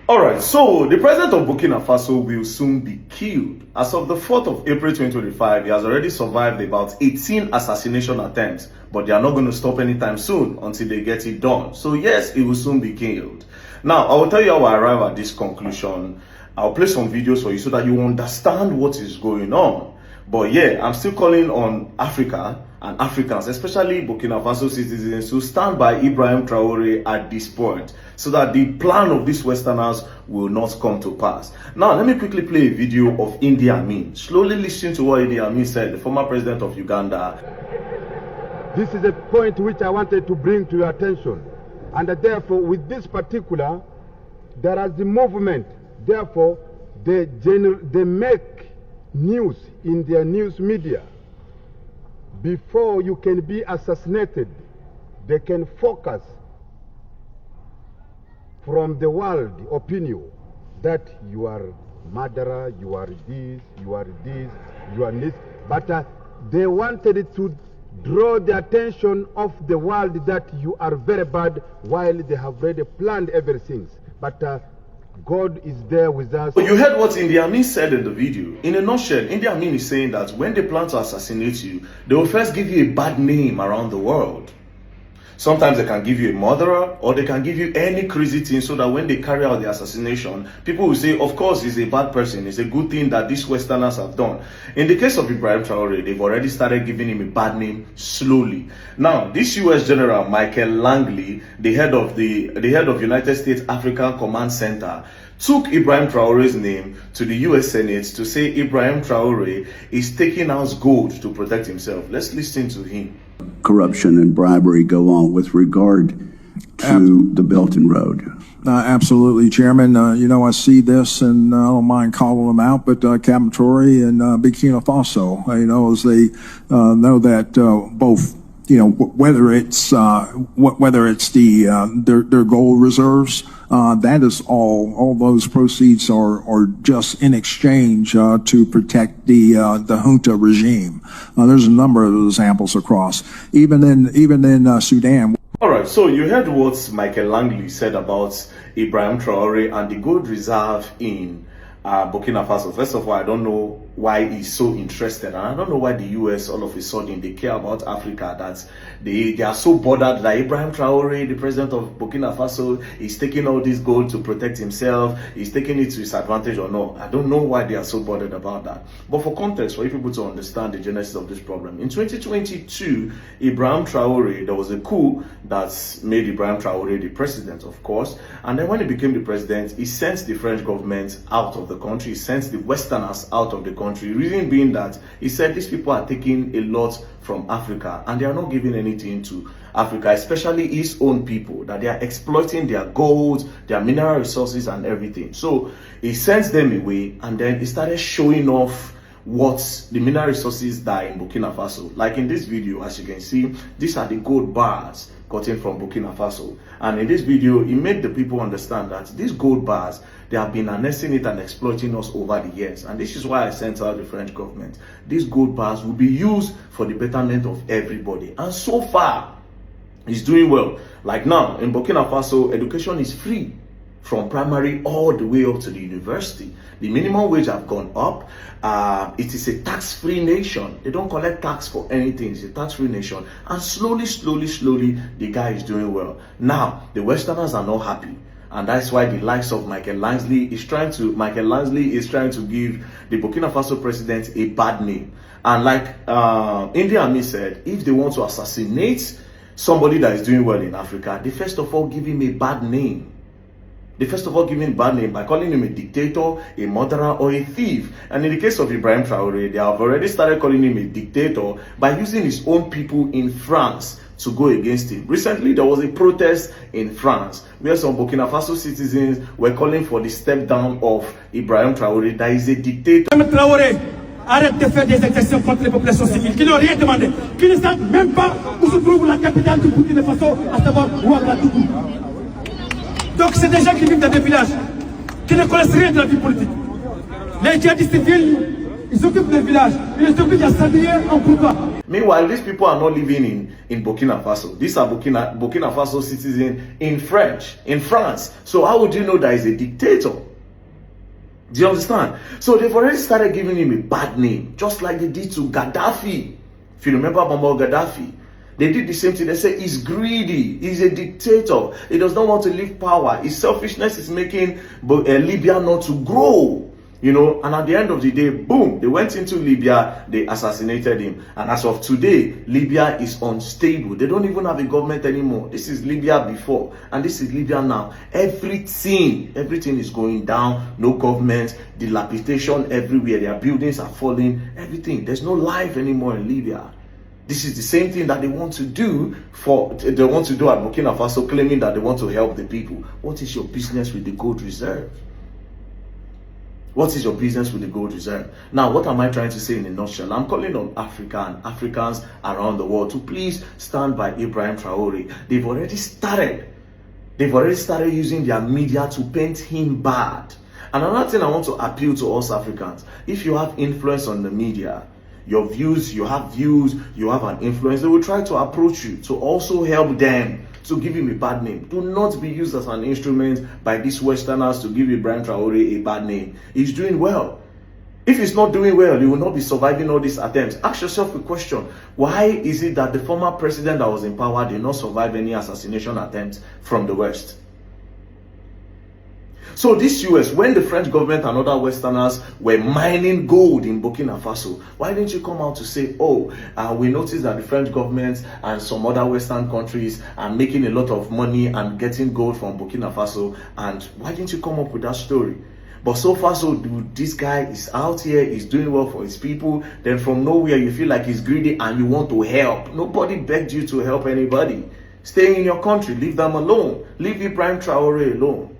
Alright, so the president of Burkina Faso will soon be killed. As of the 4th of April 2025, he has already survived about 18 assassination attempts, but they are not going to stop anytime soon until they get it done. So yes, he will soon be killed. Now, I will tell you how I arrive at this conclusion. I'll play some videos for you so that you understand what is going on. But yeah, I'm still calling on Africa and Africans, especially Burkina Faso citizens, to stand by Ibrahim Traore at this point so that the plan of these Westerners will not come to pass. Now, let me quickly play a video of Idi Amin. Slowly listen to what Idi Amin said, the former president of Uganda. This is a point which I wanted to bring to your attention. And therefore, with this particular, there is the movement. Therefore, they make news in their news media. Before you can be assassinated, they can focus from the world opinion that you are murderer, you are this, you are this, you are this. But they wanted to draw the attention of the world that you are very bad, while they have already planned everything. But God is there with us. You heard what Idi Amin said in the video. In a nutshell, Idi Amin is saying that when they plan to assassinate you, they will first give you a bad name around the world. Sometimes they can give you a murderer, or they can give you any crazy thing so that when they carry out the assassination, people will say, of course, he's a bad person. It's a good thing that these Westerners have done. In the case of Ibrahim Traore, they've already started giving him a bad name slowly. Now, this US General Michael Langley, the head of United States African Command Center, took Ibrahim Traore's name to the US Senate to say Ibrahim Traore is taking out gold to protect himself. Let's listen to him. Corruption and bribery go on with regard to the Belt and Road. Absolutely, Chairman. I see this, and I don't mind calling them out, but Captain Traore and Burkina Faso, as they know that both, whether it's their gold reserves, that is all those proceeds are just in exchange to protect the junta regime. There's a number of examples across, even in Sudan. All right, so you heard what Michael Langley said about Ibrahim Traore and the gold reserve in Burkina Faso. First of all, I don't know why he's so interested, and I don't know why the US all of a sudden they care about Africa, that they are so bothered that Ibrahim Traore, the president of Burkina Faso, is taking all this gold to protect himself, he's taking it to his advantage or no. I don't know why they are so bothered about that. But for context, for you people to understand the genesis of this problem, in 2022, Ibrahim Traore, there was a coup that made Ibrahim Traore the president, of course, and then when he became the president, he sent the French government out of the country, he sent the Westerners out of the country. Reason being that he said these people are taking a lot from Africa and they are not giving anything to Africa, especially his own people, that they are exploiting their gold, their mineral resources and everything. So he sends them away, and then he started showing off what the mineral resources that are in Burkina Faso. Like in this video, as you can see, these are the gold bars gotten from Burkina Faso. And in this video, he made the people understand that these gold bars, they have been annexing it and exploiting us over the years. And this is why I sent out the French government. These gold bars will be used for the betterment of everybody. And so far, it's doing well. Like now, in Burkina Faso, education is free from primary all the way up to the university. The minimum wage have gone up. It is a tax-free nation. They don't collect tax for anything. It's a tax-free nation. And slowly, the guy is doing well. Now, the Westerners are not happy. And that's why the likes of Michael Langley is trying to give the Burkina Faso president a bad name. And like Idi Amin said, if they want to assassinate somebody that is doing well in Africa, they first of all give him a bad name. They first of all give him a bad name by calling him a dictator, a murderer, or a thief. And in the case of Ibrahim Traore, they have already started calling him a dictator by using his own people in France to go against him. Recently, there was a protest in France where some Burkina Faso citizens were calling for the step down of Ibrahim Traore, that is a dictator. Traore, arrête de faire des exactions contre les populations civiles qui n'ont rien demandé, qui ne savent même pas où se trouve la capitale du Burkina Faso, à savoir Ouagadougou. Donc c'est des gens qui vivent dans des villages, qui ne connaissent rien de la vie politique. Les djihadistes viennent, ils occupent des villages, ils les obligent à s'habiller en pourquoi. Meanwhile, these people are not living in Burkina Faso. These are Burkina Faso citizens in France. So how would you know that he's a dictator? Do you understand? So they've already started giving him a bad name, just like they did to Gaddafi. If you remember Muammar Gaddafi, they did the same thing. They say he's greedy, he's a dictator, he does not want to leave power. His selfishness is making Libya not to grow. You know, and at the end of the day, boom, they went into Libya, they assassinated him. And as of today, Libya is unstable. They don't even have a government anymore. This is Libya before, and this is Libya now. Everything is going down. No government, dilapidation everywhere. Their buildings are falling, everything. There's no life anymore in Libya. This is the same thing that they want to do at Burkina Faso, claiming that they want to help the people. What is your business with the gold reserve? What is your business with the gold reserve? Now, what am I trying to say in a nutshell? I'm calling on Africa and Africans around the world to please stand by Ibrahim Traore. They've already started using their media to paint him bad. And another thing I want to appeal to us Africans: if you have influence on the media, you have an influence, they will try to approach you to also help them to give him a bad name. Do not be used as an instrument by these Westerners to give Ibrahim Traore a bad name. He's doing well. If he's not doing well, he will not be surviving all these attempts. Ask yourself a question: why is it that the former president that was in power did not survive any assassination attempts from the West? So this US, when the French government and other Westerners were mining gold in Burkina Faso, why didn't you come out to say, we noticed that the French government and some other Western countries are making a lot of money and getting gold from Burkina Faso, and why didn't you come up with that story? But so far, so good. This guy is out here, he's doing well for his people. Then from nowhere, you feel like he's greedy and you want to help. Nobody begged you to help anybody. Stay in your country, leave them alone. Leave Ibrahim Traore alone.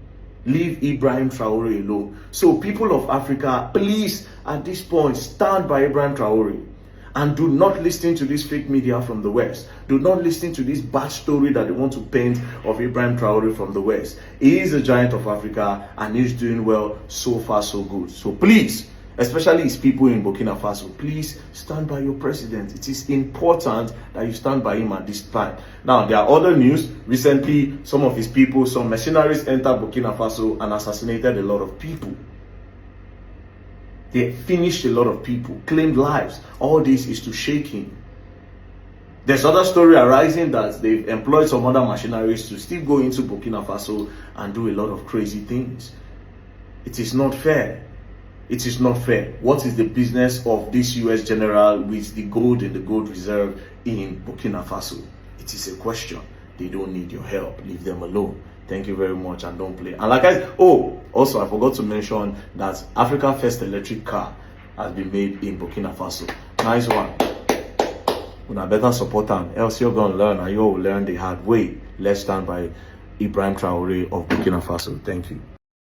Leave Ibrahim Traore alone. So people of Africa, please, at this point, stand by Ibrahim Traore. And do not listen to this fake media from the West. Do not listen to this bad story that they want to paint of Ibrahim Traore from the West. He is a giant of Africa and he's doing well. So far, so good. So please, especially his people in Burkina Faso, please stand by your president. It is important that you stand by him at this time. Now, there are other news. Recently, some of his people, some mercenaries entered Burkina Faso and assassinated a lot of people. They finished a lot of people, claimed lives. All this is to shake him. There's other story arising that they've employed some other mercenaries to still go into Burkina Faso and do a lot of crazy things. It is not fair. It is not fair. What is the business of this US general with the gold and the gold reserve in Burkina Faso? It is a question. They don't need your help. Leave them alone. Thank you very much, and don't play. And like also I forgot to mention that Africa first electric car has been made in Burkina Faso. Nice one. Una better support them, else you're gonna learn, and you will learn the hard way. Let's stand by Ibrahim Traore of Burkina Faso. Thank you.